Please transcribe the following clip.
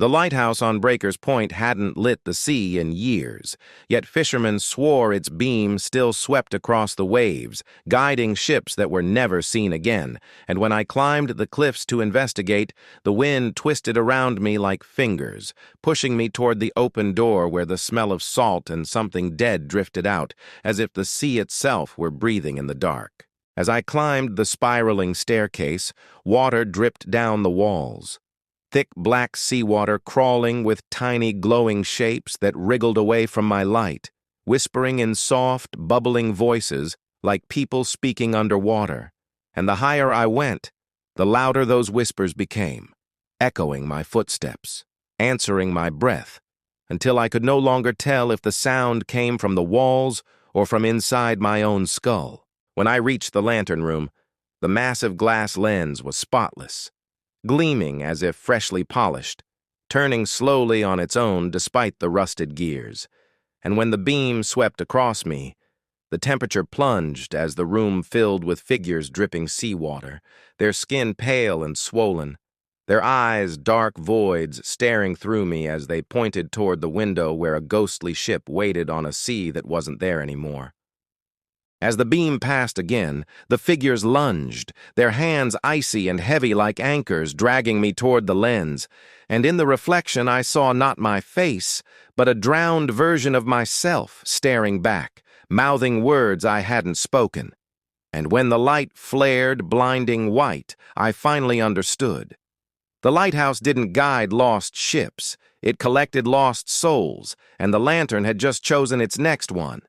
The lighthouse on Breaker's Point hadn't lit the sea in years, yet fishermen swore its beam still swept across the waves, guiding ships that were never seen again, and when I climbed the cliffs to investigate, the wind twisted around me like fingers, pushing me toward the open door where the smell of salt and something dead drifted out, as if the sea itself were breathing in the dark. As I climbed the spiraling staircase, water dripped down the walls. Thick black seawater crawling with tiny glowing shapes that wriggled away from my light, whispering in soft, bubbling voices like people speaking underwater. And the higher I went, the louder those whispers became, echoing my footsteps, answering my breath, until I could no longer tell if the sound came from the walls or from inside my own skull. When I reached the lantern room, the massive glass lens was spotless, gleaming as if freshly polished, turning slowly on its own despite the rusted gears. And when the beam swept across me, the temperature plunged as the room filled with figures dripping seawater, their skin pale and swollen, their eyes dark voids staring through me as they pointed toward the window where a ghostly ship waited on a sea that wasn't there anymore. As the beam passed again, the figures lunged, their hands icy and heavy like anchors, dragging me toward the lens, and in the reflection I saw not my face, but a drowned version of myself staring back, mouthing words I hadn't spoken. And when the light flared blinding white, I finally understood. The lighthouse didn't guide lost ships, it collected lost souls, and the lantern had just chosen its next one.